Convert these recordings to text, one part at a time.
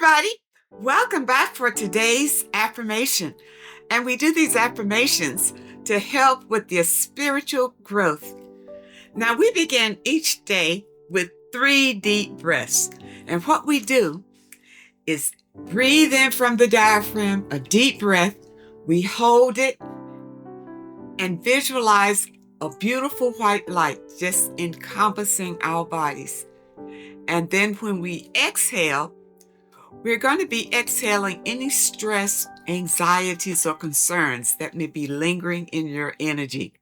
everybody. Welcome back for today's affirmation. And we do these affirmations to help with your spiritual growth. Now, we begin each day with 3 deep breaths. And what we do is breathe in from the diaphragm, a deep breath. We hold it and visualize a beautiful white light just encompassing our bodies. And then when we exhale, we're going to be exhaling any stress, anxieties, or concerns that may be lingering in your energy.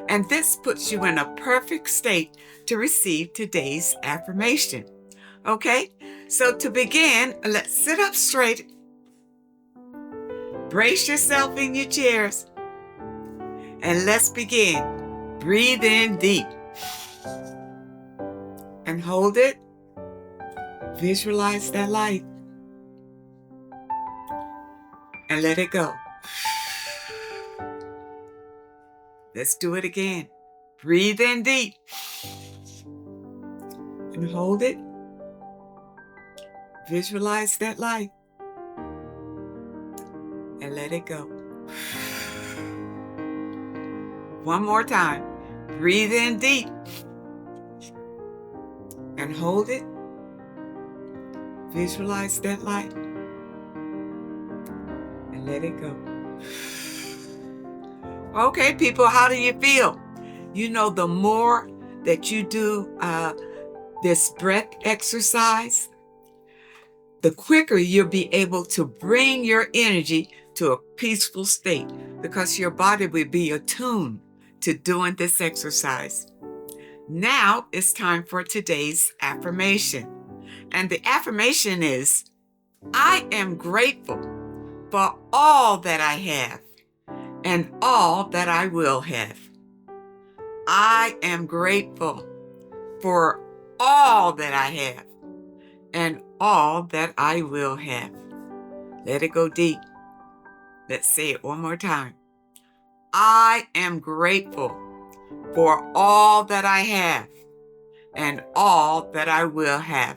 And this puts you in a perfect state to receive today's affirmation. Okay? So to begin, let's sit up straight. Brace yourself in your chairs. And let's begin. Breathe in deep. And hold it. Visualize that light. And let it go. Let's do it again. Breathe in deep. And hold it. Visualize that light. And let it go. One more time. Breathe in deep. And hold it. Visualize that light. And let it go. Okay, people, how do you feel? You know, the more that you do this breath exercise, the quicker you'll be able to bring your energy to a peaceful state because your body will be attuned to doing this exercise. Now it's time for today's affirmation. And the affirmation is, I am grateful for all that I have and all that I will have. I am grateful for all that I have and all that I will have. Let it go deep. Let's say it one more time. I am grateful for all that I have and all that I will have.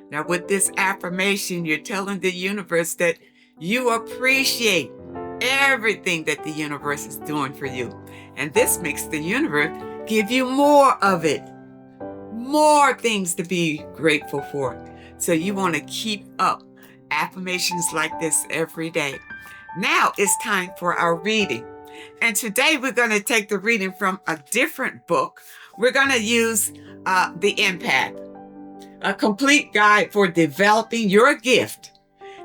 Now, with this affirmation, you're telling the universe that you appreciate everything that the universe is doing for you. And this makes the universe give you more of it, more things to be grateful for. So you want to keep up affirmations like this every day. Now it's time for our reading. And today we're going to take the reading from a different book. We're going to use The Empath, a complete guide for developing your gift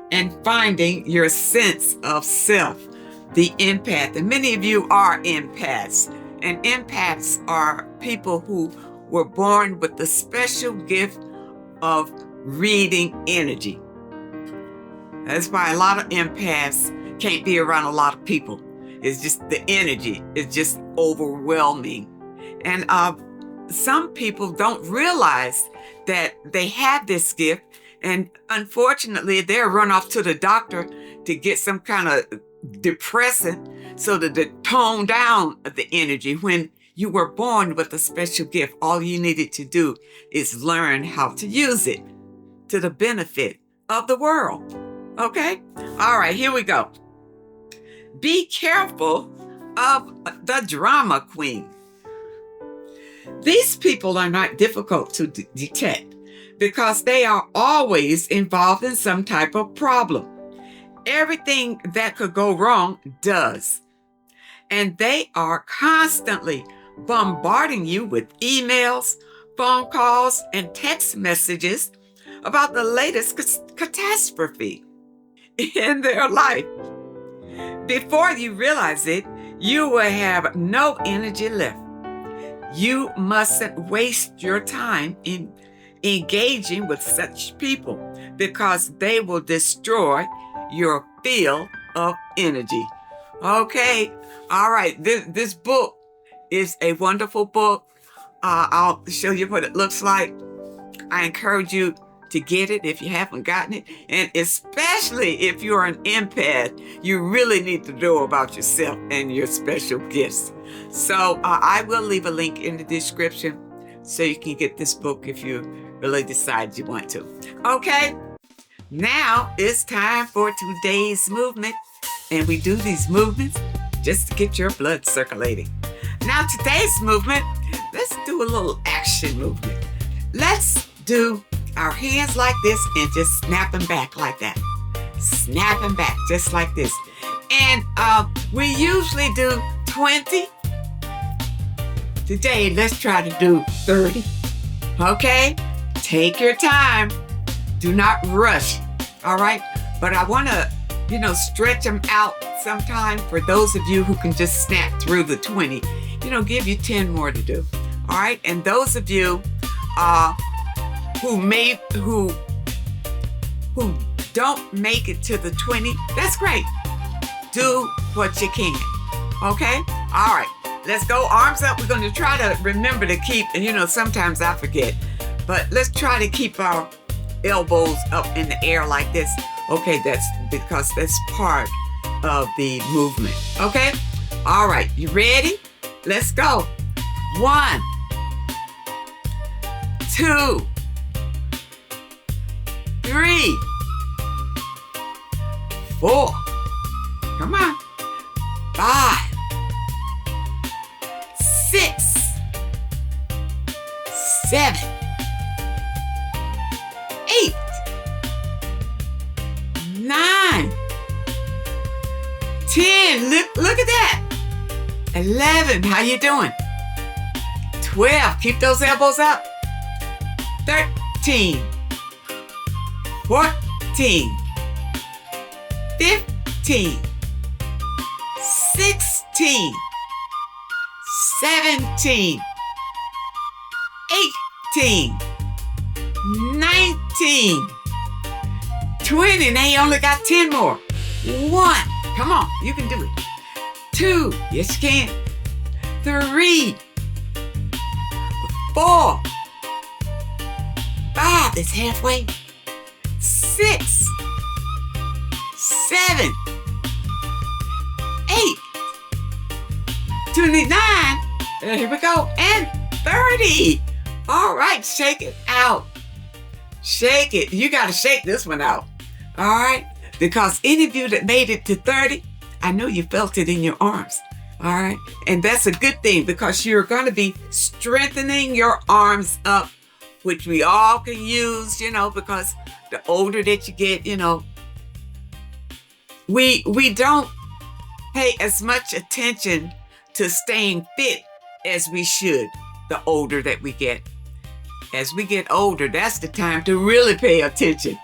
and finding your sense of self. The empath. And many of you are empaths. And empaths are people who were born with the special gift of reading energy. That's why a lot of empaths can't be around a lot of people. It's just the energy is just overwhelming. And some people don't realize that they have this gift. And unfortunately, they'll run off to the doctor to get some kind of depressant so that to tone down the energy. When you were born with a special gift, all you needed to do is learn how to use it to the benefit of the world. Okay? All right, here we go. Be careful of the drama queen. These people are not difficult to detect because they are always involved in some type of problem. Everything that could go wrong does. And they are constantly bombarding you with emails, phone calls, and text messages about the latest catastrophe in their life. Before you realize it, you will have no energy left. You mustn't waste your time in engaging with such people because they will destroy your field of energy. Okay, all right, this book is a wonderful book. I'll show you what it looks like. I encourage you to get it if you haven't gotten it. And especially if you're an empath, you really need to know about yourself and your special gifts. So I will leave a link in the description so you can get this book if you really decide you want to. Okay? Now it's time for today's movement. And we do these movements just to get your blood circulating. Now today's movement, let's do a little action movement. Let's do our hands like this and just snap them back like that. Snap them back just like this. And we usually do 20. Today, let's try to do 30. Okay? Take your time. Do not rush. All right? But I want to, stretch them out sometime for those of you who can just snap through the 20. Give you 10 more to do. All right? And those of you who don't make it to the 20, that's great. Do what you can. Okay? All right. Let's go. Arms up. We're going to try to remember to keep, and sometimes I forget, but let's try to keep our elbows up in the air like this. Okay, that's because that's part of the movement. Okay? All right. You ready? Let's go. 1, 2, 3, 4. Come on. 5, 6, 7, 8, 9, 10. Look at that. 11. How you doing? 12. Keep those elbows up. 13, 14, 15, 16, 17, 18, 19, 20. Now you only got 10 more. 1. Come on, you can do it. 2. Yes, you can. 3, 4, 5. It's halfway. 6, 7, 8, 29. Here we go. And 30. All right, shake it out. Shake it. You got to shake this one out. All right? Because any of you that made it to 30, I know you felt it in your arms. All right? And that's a good thing because you're going to be strengthening your arms up, which we all can use, because the older that you get, we don't pay as much attention to staying fit as we should the older that we get. As we get older, that's the time to really pay attention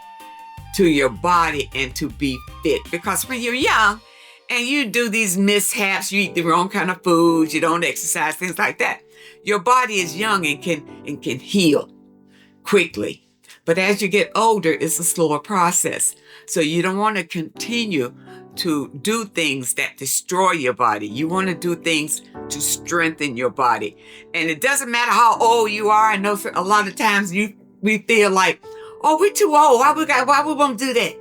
to your body and to be fit. Because when you're young and you do these mishaps, you eat the wrong kind of foods, you don't exercise, things like that, your body is young and can heal quickly. But as you get older, it's a slower process. So you don't want to continue to do things that destroy your body. You want to do things to strengthen your body. And it doesn't matter how old you are. I know a lot of times we feel like, oh, we're too old. Why we won't do that?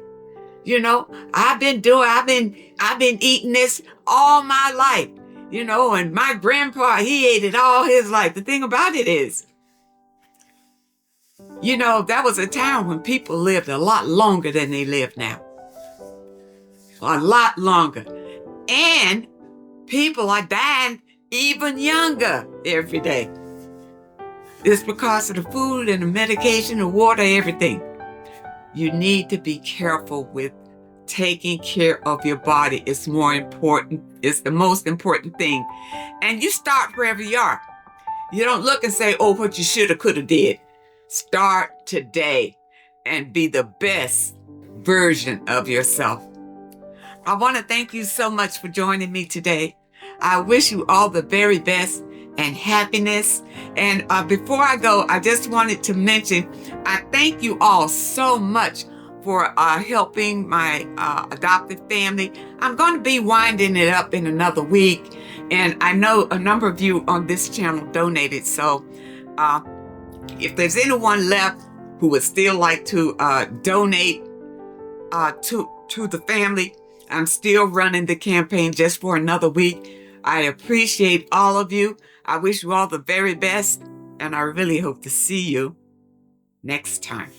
I've been eating this all my life, and my grandpa, he ate it all his life. The thing about it is, that was a time when people lived a lot longer than they live now. A lot longer. And people are dying even younger every day. It's because of the food and the medication, the water, everything. You need to be careful with taking care of your body. It's more important. It's the most important thing. And you start wherever you are. You don't look and say, oh, what you should have, could have did. Start today and be the best version of yourself. I want to thank you so much for joining me today. I wish you all the very best and happiness. And before I go, I just wanted to mention, I thank you all so much for helping my adopted family. I'm going to be winding it up in another week. And I know a number of you on this channel donated. So if there's anyone left who would still like to donate to the family, I'm still running the campaign just for another week. I appreciate all of you. I wish you all the very best, and I really hope to see you next time.